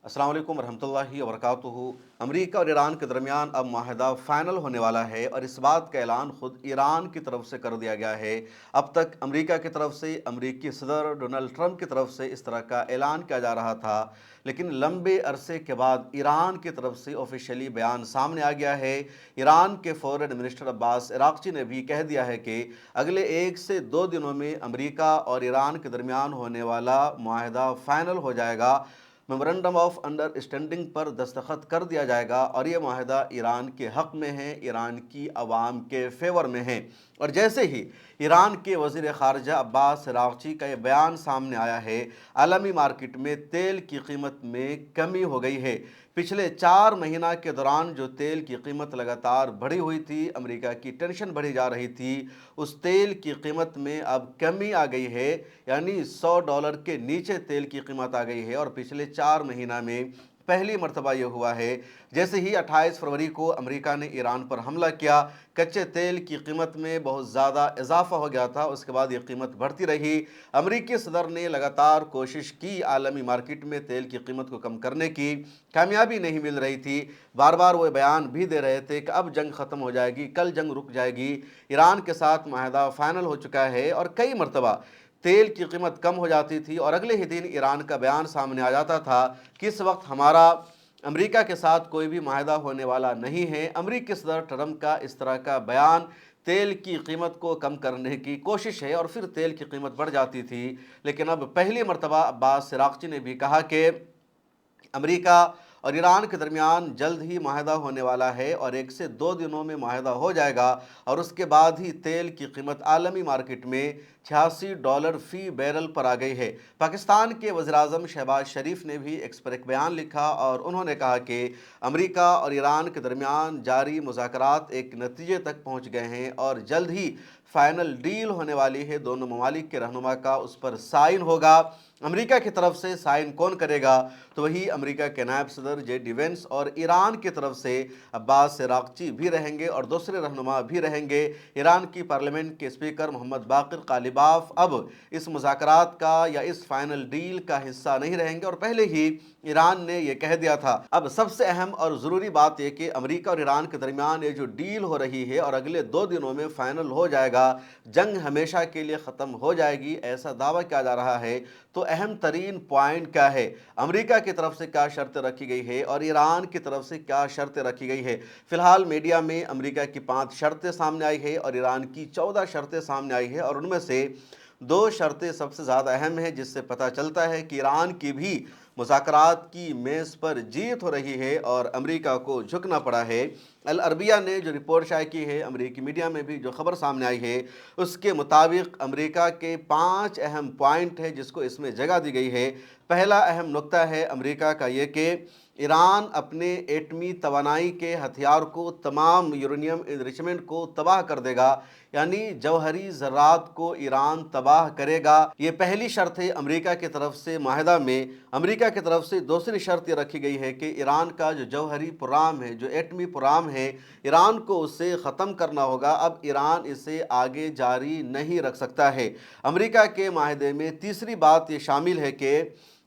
अस्सलाम वालेकुम रहमतुल्लाहि व बरकातुहू। अमेरिका और ईरान के दरमियान अब माहिदा फ़ाइनल होने वाला है और इस बात का ऐलान खुद ईरान की तरफ से कर दिया गया है। अब तक अमेरिका की तरफ से, अमेरिकी सदर डोनाल्ड ट्रंप की तरफ से इस तरह का ऐलान किया जा रहा था, लेकिन लंबे अरसे के बाद ईरान की तरफ से ऑफिशियली बयान सामने आ गया है। ईरान के फॉरेन मिनिस्टर अब्बास अराग़ची ने भी कह दिया है कि अगले 1 से 2 दिनों में अमेरिका और ईरान के दरमियान होने वाला माहिदा फ़ाइनल हो जाएगा। मेमोरेंडम ऑफ अंडरस्टैंडिंग पर दस्तखत कर दिया जाएगा और ये माहिदा ईरान के हक़ में है, ईरान की आवाम के फेवर में है। और जैसे ही ईरान के वज़ीर ख़ारजा अब्बास अराग़ची का ये बयान सामने आया है, आलमी मार्केट में तेल की कीमत में कमी हो गई है। पिछले 4 महीना के दौरान जो तेल की कीमत लगातार बढ़ी हुई थी, अमेरिका की टेंशन बढ़ी जा रही थी, उस तेल की कीमत में अब कमी आ गई है। यानी $100 के नीचे तेल की कीमत आ गई है और पिछले 4 महीना में पहली मर्तबा ये हुआ है। जैसे ही 28 फरवरी को अमेरिका ने ईरान पर हमला किया, कच्चे तेल की कीमत में बहुत ज़्यादा इजाफा हो गया था। उसके बाद ये कीमत बढ़ती रही। अमेरिकी सदर ने लगातार कोशिश की आलमी मार्केट में तेल की कीमत को कम करने की, कामयाबी नहीं मिल रही थी। बार बार वो बयान भी दे रहे थे कि अब जंग ख़त्म हो जाएगी, कल जंग रुक जाएगी। ईरान के साथ माहिदा फ़ाइनल हो चुका है और कई मरतबा तेल की कीमत कम हो जाती थी और अगले ही दिन ईरान का बयान सामने आ जाता था कि इस वक्त हमारा अमेरिका के साथ कोई भी माहिदा होने वाला नहीं है। अमेरिकी सदर ट्रंप का इस तरह का बयान तेल की कीमत को कम करने की कोशिश है और फिर तेल की कीमत बढ़ जाती थी। लेकिन अब पहली मरतबा अब्बास अराग़ची ने भी कहा कि अमेरिका और ईरान के दरमियान जल्द ही माहिदा होने वाला है और 1 से 2 दिनों में माहिदा हो जाएगा और उसके बाद ही तेल की कीमत आलमी मार्केट में $86 फ़ी बैरल पर आ गई है। पाकिस्तान के वज़ीर-ए-आज़म शहबाज शरीफ ने भी इस पर एक बयान लिखा और उन्होंने कहा कि अमेरिका और ईरान के दरमियान जारी मुज़ाकरात एक नतीजे तक पहुँच गए हैं और जल्द ही फ़ाइनल डील होने वाली है। दोनों ममालिक के रहनुमा का उस पर साइन होगा। अमेरिका की तरफ से साइन कौन करेगा? तो वही अमेरिका के नायब सदर जे.डी. वेंस और ईरान की तरफ से अब्बास अराग़ची भी रहेंगे और दूसरे रहनुमा भी रहेंगे। ईरान की पार्लियामेंट के स्पीकर मोहम्मद बाक़िर कालिबाफ अब इस मुज़ाकरात का या इस फाइनल डील का हिस्सा नहीं रहेंगे और पहले ही ईरान ने यह कह दिया था। अब सबसे अहम और ज़रूरी बात यह कि अमेरिका और ईरान के दरमियान ये जो डील हो रही है और अगले 2 दिनों में फ़ाइनल हो जाएगा, जंग हमेशा के लिए ख़त्म हो जाएगी, ऐसा दावा किया जा रहा है। तो अहम तरीन पॉइंट क्या है? अमेरिका की तरफ से क्या शर्तें रखी गई है और ईरान की तरफ से क्या शर्तें रखी गई है? फिलहाल मीडिया में अमेरिका की 5 शर्तें सामने आई है और ईरान की 14 शर्तें सामने आई है और उनमें से 2 शर्तें सबसे ज़्यादा अहम हैं, जिससे पता चलता है कि ईरान की भी मुज़ाकरात की मेज़ पर जीत हो रही है और अमेरिका को झुकना पड़ा है। अल अरबिया ने जो रिपोर्ट शाये की है, अमेरिकी मीडिया में भी जो खबर सामने आई है, उसके मुताबिक अमेरिका के 5 अहम पॉइंट है जिसको इसमें जगह दी गई है। पहला अहम नुक्ता है अमेरिका का ये कि ईरान अपने एटमी तवानाई के हथियार को, तमाम यूरेनियम एनरिचमेंट को तबाह कर देगा, यानी जौहरी ज़रात को ईरान तबाह करेगा। ये पहली शर्त है अमेरिका की तरफ से माहिदा में। अमेरिका की तरफ से दूसरी शर्त ये रखी गई है कि ईरान का जो जौहरी प्रोग्राम है, जो एटमी प्रोग्राम है, ईरान को उससे ख़त्म करना होगा। अब ईरान इसे आगे जारी नहीं रख सकता है। अमेरिका के माहिदे में तीसरी बात ये शामिल है कि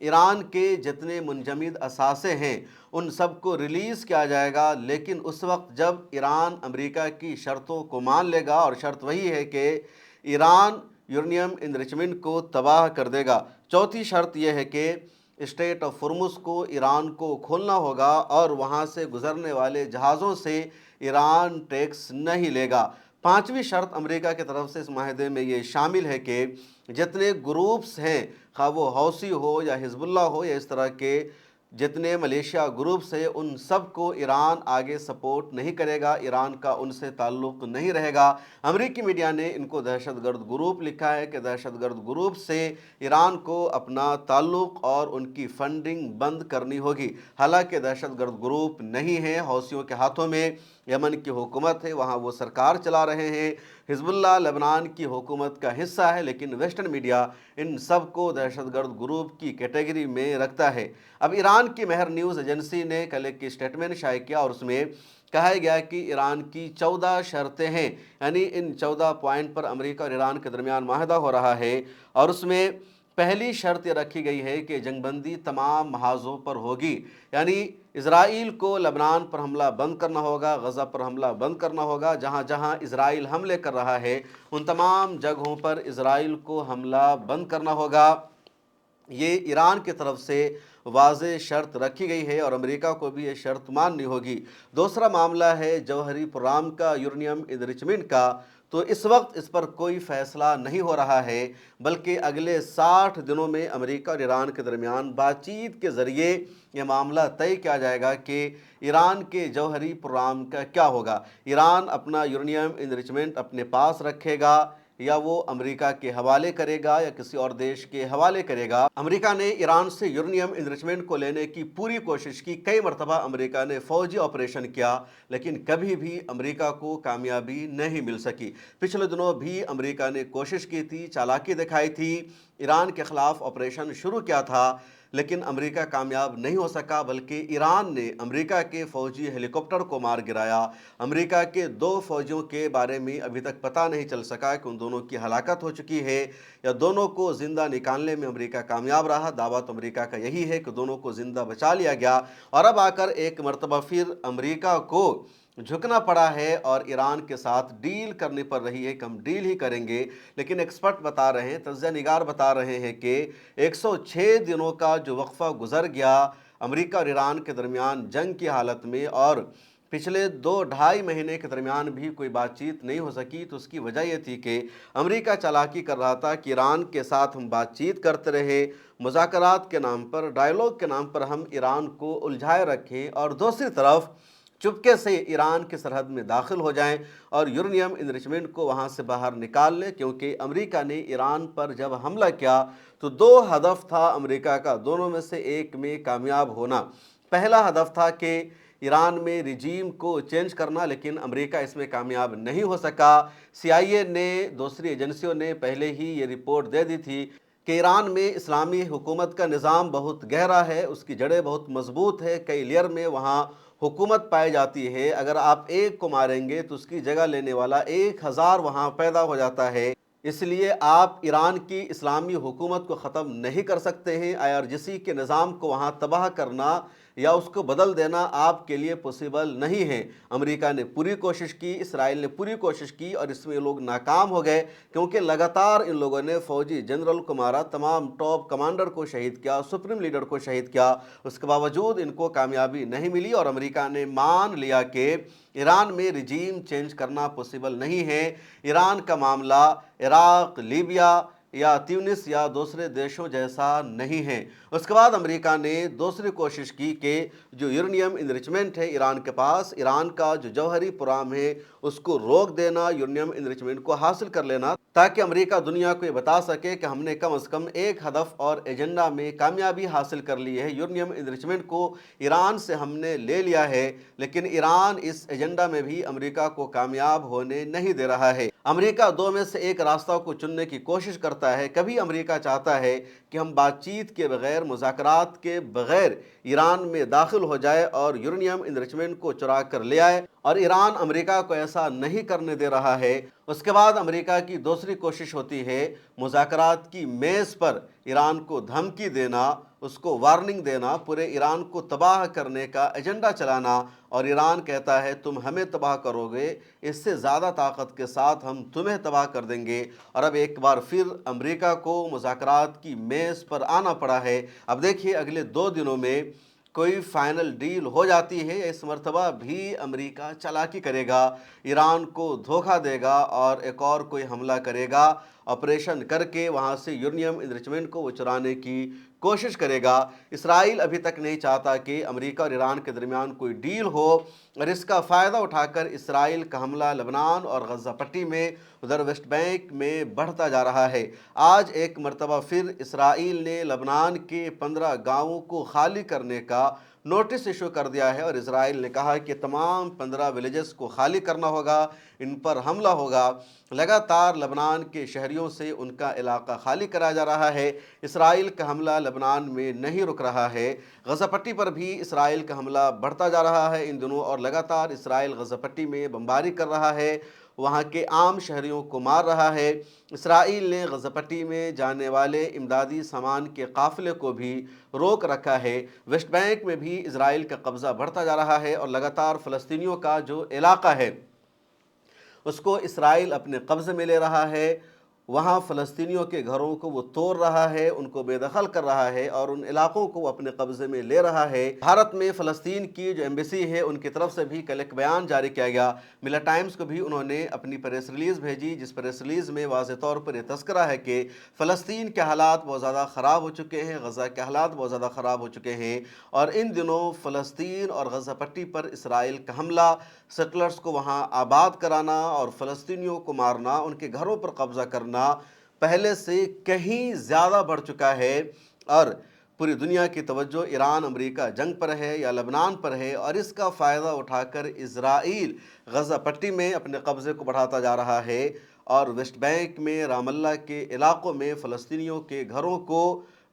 ईरान के जितने मुंजमद असासे हैं उन सब को रिलीज़ किया जाएगा, लेकिन उस वक्त जब ईरान अमेरिका की शर्तों को मान लेगा और शर्त वही है कि ईरान यूरेनियम एनरिचमेंट को तबाह कर देगा। चौथी शर्त यह है कि स्ट्रेट ऑफ हॉर्मुज़ को ईरान को खोलना होगा और वहाँ से गुजरने वाले जहाज़ों से ईरान टैक्स नहीं लेगा। पांचवी शर्त अमेरिका की तरफ से इस माहिदे में ये शामिल है कि जितने ग्रुप्स हैं, खा वो हौसी हो या हिजबुल्लाह हो या इस तरह के जितने मलेशिया ग्रुप्स हैं, उन सब को ईरान आगे सपोर्ट नहीं करेगा, ईरान का उनसे ताल्लुक़ नहीं रहेगा। अमेरिकी मीडिया ने इनको दहशतगर्द ग्रुप लिखा है कि दहशतगर्द ग्रुप से ईरान को अपना ताल्लुक़ और उनकी फंडिंग बंद करनी होगी। हालांकि दहशतगर्द ग्रुप नहीं है, हौसियों के हाथों में यमन की हुकूमत है, वहाँ वो सरकार चला रहे हैं। हिजबुल्लाह लेबनान की हुकूमत का हिस्सा है, लेकिन वेस्टर्न मीडिया इन सब को दहशतगर्द ग्रुप की कैटेगरी में रखता है। अब ईरान की महर न्यूज़ एजेंसी ने कल एक स्टेटमेंट शाये किया और उसमें कहा गया कि ईरान की 14 शर्तें हैं, यानी इन 14 पॉइंट पर अमेरिका और ईरान के दरमियान माहिदा हो रहा है और उसमें پہلی شرط یہ رکھی گئی ہے کہ جنگ بندی تمام محاذوں پر ہوگی، یعنی اسرائیل کو لبنان پر حملہ بند کرنا ہوگا، غزہ پر حملہ بند کرنا ہوگا، جہاں جہاں اسرائیل حملے کر رہا ہے ان تمام جگہوں پر اسرائیل کو حملہ بند کرنا ہوگا۔ یہ ایران کی طرف سے واضح شرط رکھی گئی ہے اور امریکہ کو بھی یہ شرط ماننی ہوگی۔ دوسرا معاملہ ہے جوہری پروگرام کا، یورینیم انریچمنٹ کا، تو اس وقت اس پر کوئی فیصلہ نہیں ہو رہا ہے، بلکہ اگلے 60 دنوں میں امریکہ اور ایران کے درمیان بات چیت کے ذریعے یہ معاملہ طے کیا جائے گا کہ ایران کے جوہری پروگرام کا کیا ہوگا۔ ایران اپنا یورینیم انریچمنٹ اپنے پاس رکھے گا یا وہ امریکہ کے حوالے کرے گا یا کسی اور دیش کے حوالے کرے گا۔ امریکہ نے ایران سے یورینیم انریچمنٹ کو لینے کی پوری کوشش کی، کئی مرتبہ امریکہ نے فوجی آپریشن کیا، لیکن کبھی بھی امریکہ کو کامیابی نہیں مل سکی۔ پچھلے دنوں بھی امریکہ نے کوشش کی تھی، چالاکی دکھائی تھی، ایران کے خلاف آپریشن شروع کیا تھا، لیکن امریکہ کامیاب نہیں ہو سکا، بلکہ ایران نے امریکہ کے فوجی ہیلی کاپٹر کو مار گرایا۔ امریکہ کے 2 فوجیوں کے بارے میں ابھی تک پتہ نہیں چل سکا کہ ان دونوں کی ہلاکت ہو چکی ہے یا دونوں کو زندہ نکالنے میں امریکہ کامیاب رہا۔ دعویٰ تو امریکہ کا یہی ہے کہ دونوں کو زندہ بچا لیا گیا، اور اب آ کر ایک مرتبہ پھر امریکہ کو جھکنا پڑا ہے اور ایران کے ساتھ ڈیل کرنی پڑ رہی ہے کہ ہم ڈیل ہی کریں گے۔ لیکن ایکسپرٹ بتا رہے ہیں، تجزیہ نگار بتا رہے ہیں کہ 106 دنوں کا جو وقفہ گزر گیا امریکہ اور ایران کے درمیان جنگ کی حالت میں، اور پچھلے 2-2.5 مہینے کے درمیان بھی کوئی بات چیت نہیں ہو سکی، تو اس کی وجہ یہ تھی کہ امریکہ چالاکی کر رہا تھا کہ ایران کے ساتھ ہم بات چیت کرتے رہے، مذاکرات کے نام پر، ڈائیلاگ کے نام پر ہم ایران کو الجھائے رکھیں، اور دوسری طرف چپکے سے ایران کی سرحد میں داخل ہو جائیں اور یورینیم انریچمنٹ کو وہاں سے باہر نکال لیں، کیونکہ امریکہ نے ایران پر جب حملہ کیا تو 2 ہدف تھا امریکہ کا، دونوں میں سے ایک میں کامیاب ہونا۔ پہلا ہدف تھا کہ ایران میں رجیم کو چینج کرنا، لیکن امریکہ اس میں کامیاب نہیں ہو سکا۔ CIA نے، دوسری ایجنسیوں نے پہلے ہی یہ رپورٹ دے دی تھی کہ ایران میں اسلامی حکومت کا نظام بہت گہرا ہے، اس کی جڑیں بہت مضبوط ہے، کئی لیئر میں وہاں حکومت پائی جاتی ہے، اگر آپ ایک کو ماریں گے تو اس کی جگہ لینے والا 1000 وہاں پیدا ہو جاتا ہے۔ اس لیے آپ ایران کی اسلامی حکومت کو ختم نہیں کر سکتے ہیں، IRGC کے نظام کو وہاں تباہ کرنا یا اس کو بدل دینا آپ کے لیے پوسیبل نہیں ہے۔ امریکہ نے پوری کوشش کی، اسرائیل نے پوری کوشش کی، اور اس میں لوگ ناکام ہو گئے، کیونکہ لگاتار ان لوگوں نے فوجی جنرل کو مارا، تمام ٹاپ کمانڈر کو شہید کیا، سپریم لیڈر کو شہید کیا، اس کے باوجود ان کو کامیابی نہیں ملی، اور امریکہ نے مان لیا کہ ایران میں رجیم چینج کرنا پوسیبل نہیں ہے۔ ایران کا معاملہ عراق، لیبیا یا تیونس یا دوسرے دیشوں جیسا نہیں ہے۔ اس کے بعد امریکہ نے دوسری کوشش کی کہ جو یورینیم انریچمنٹ ہے ایران کے پاس، ایران کا جو جوہری پروگرام ہے اس کو روک دینا، یورینیم انریچمنٹ کو حاصل کر لینا، تاکہ امریکہ دنیا کو یہ بتا سکے کہ ہم نے کم از کم ایک ہدف اور ایجنڈا میں کامیابی حاصل کر لی ہے، یورینیم انریچمنٹ کو ایران سے ہم نے لے لیا ہے۔ لیکن ایران اس ایجنڈا میں بھی امریکہ کو کامیاب ہونے نہیں دے رہا ہے۔ امریکہ 2 میں سے ایک راستہ کو چننے کی کوشش کرتا ہے۔ کبھی امریکہ چاہتا ہے کہ ہم بات چیت کے بغیر، مذاکرات کے بغیر ایران میں داخل ہو جائے اور یورینیم انریچمنٹ کو چرا کر لے آئے، اور ایران امریکہ کو ایسا نہیں کرنے دے رہا ہے۔ اس کے بعد امریکہ کی دوسری کوشش ہوتی ہے مذاکرات کی میز پر ایران کو دھمکی دینا، اس کو وارننگ دینا، پورے ایران کو تباہ کرنے کا ایجنڈا چلانا، اور ایران کہتا ہے تم ہمیں تباہ کرو گے، اس سے زیادہ طاقت کے ساتھ ہم تمہیں تباہ کر دیں گے۔ اور اب ایک بار پھر امریکہ کو مذاکرات کی میز پر آنا پڑا ہے۔ اب دیکھیے اگلے 2 دنوں میں کوئی فائنل ڈیل ہو جاتی ہے، اس مرتبہ بھی امریکہ چالاکی کرے گا، ایران کو دھوکہ دے گا اور ایک اور کوئی حملہ کرے گا، آپریشن کر کے وہاں سے یورینیم انریچمنٹ کو وہ چرانے کی کوشش کرے گا۔ اسرائیل ابھی تک نہیں چاہتا کہ امریکہ اور ایران کے درمیان کوئی ڈیل ہو، اور اس کا فائدہ اٹھا کر اسرائیل کا حملہ لبنان اور غزہ پٹی میں، ادھر ویسٹ بینک میں بڑھتا جا رہا ہے۔ آج ایک مرتبہ پھر اسرائیل نے لبنان کے 15 گاؤں کو خالی کرنے کا نوٹس ایشو کر دیا ہے، اور اسرائیل نے کہا کہ تمام 15 ولیجز کو خالی کرنا ہوگا، ان پر حملہ ہوگا۔ لگاتار لبنان کے شہریوں سے ان کا علاقہ خالی کرایا جا رہا ہے۔ اسرائیل کا حملہ لبنان میں نہیں رک رہا ہے، غزہ پٹی پر بھی اسرائیل کا حملہ بڑھتا جا رہا ہے ان دنوں، اور لگاتار اسرائیل غزہ پٹی میں بمباری کر رہا ہے۔ वहाँ के आम शहरियों को मार रहा है। इसराइल ने गज़ा पट्टी में जाने वाले इमदादी सामान के काफ़िले को भी रोक रखा है। वेस्ट बैंक में भी इसराइल का कब्ज़ा बढ़ता जा रहा है और लगातार फ़लस्तीनियों का जो इलाका है उसको इसराइल अपने कब्ज़े में ले रहा है। वहाँ फ़लस्तीनियों के घरों को वो तोड़ रहा है, उनको बेदखल कर रहा है और उन इलाकों को अपने कब्ज़े में ले रहा है। भारत में फ़लस्तीन की जो एम्बेसी है उनकी तरफ से भी कल एक बयान जारी किया गया। मिरर टाइम्स को भी उन्होंने अपनी प्रेस रिलीज़ भेजी, जिस प्रेस रिलीज़ में वाज़ेह तौर पर यह तस्करा है कि फ़लस्तीन के हालात बहुत ज़्यादा ख़राब हो चुके हैं, गज़ा के हालात बहुत ज़्यादा ख़राब हो चुके हैं और इन दिनों फ़लस्तीन और गज़ा पट्टी पर इसराइल का हमला, सेटलर्स को वहाँ आबाद कराना और फ़लस्तीनियों को मारना, उनके घरों पर कब्ज़ा करना पहले से कहीं ज़्यादा बढ़ चुका है और पूरी दुनिया की तवज्जो ईरान अमेरिका जंग पर है या लबनान पर है और इसका फ़ायदा उठाकर इज़राइल गज़ा पट्टी में अपने कब्ज़े को बढ़ाता जा रहा है और वेस्ट बैंक में रामल्ला के इलाक़ों में फ़लस्तीनियों के घरों को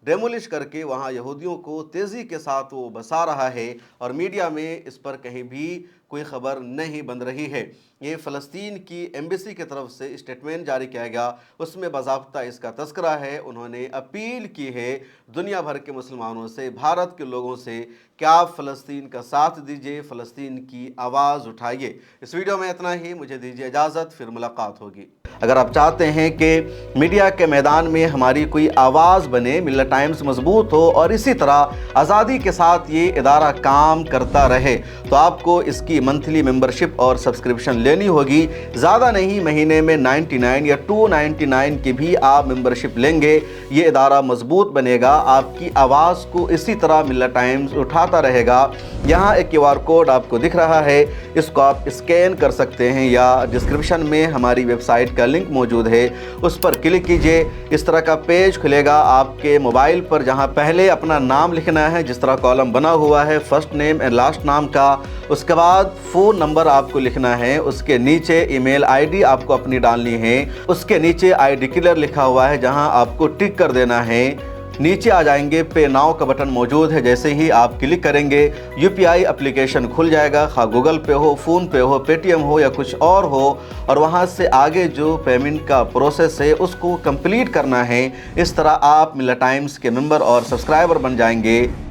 डेमोलिश करके वहाँ यहूदियों को तेज़ी के साथ वो बसा रहा है और मीडिया में इस पर कहीं भी कोई ख़बर नहीं बन रही है। ये फ़लस्तीन की एम्बेसी की तरफ से स्टेटमेंट जारी किया गया, उसमें बाज़ाब्ता इसका तस्करा है। उन्होंने अपील की है दुनिया भर के मुसलमानों से, भारत के लोगों से कि आप फ़लस्तीन का साथ दीजिए, फ़लस्तीन की आवाज़ उठाइए। इस वीडियो में इतना ही, मुझे दीजिए इजाज़त, फिर मुलाकात होगी। अगर आप चाहते हैं कि मीडिया के मैदान में हमारी कोई आवाज़ बने, मिरर टाइम्स मजबूत हो और इसी तरह आज़ादी के साथ ये इदारा काम करता रहे, तो आपको इसकी मंथली मेंबरशिप और सब्सक्रिप्शन लेनी होगी। ज़्यादा नहीं, महीने में 99 या 299 की भी आप मेंबरशिप लेंगे, ये इदारा मजबूत बनेगा, आपकी आवाज़ को इसी तरह मिरर टाइम्स उठाता रहेगा। यहाँ एक QR कोड आपको दिख रहा है, इसको आप स्कैन कर सकते हैं या डिस्क्रिप्शन में हमारी वेबसाइट का लिंक मौजूद है, उस पर क्लिक कीजिए। इस तरह का पेज खुलेगा आपके मोबाइल पर, जहाँ पहले अपना नाम लिखना है, जिस तरह कॉलम बना हुआ है फर्स्ट नेम एंड लास्ट नाम का, उसके बाद फ़ोन नंबर आपको लिखना है, उसके नीचे ईमेल आईडी आपको अपनी डालनी है, उसके नीचे आई डिक्लेयर लिखा हुआ है जहां आपको टिक कर देना है। नीचे आ जाएंगे, पे नाउ का बटन मौजूद है, जैसे ही आप क्लिक करेंगे UPI एप्लीकेशन खुल जाएगा, खा गूगल पे हो, फ़ोन पे हो, पेटीएम हो या कुछ और हो, और वहां से आगे जो पेमेंट का प्रोसेस है उसको कंप्लीट करना है। इस तरह आप मिरर टाइम्स के मेंबर और सब्सक्राइबर बन जाएंगे।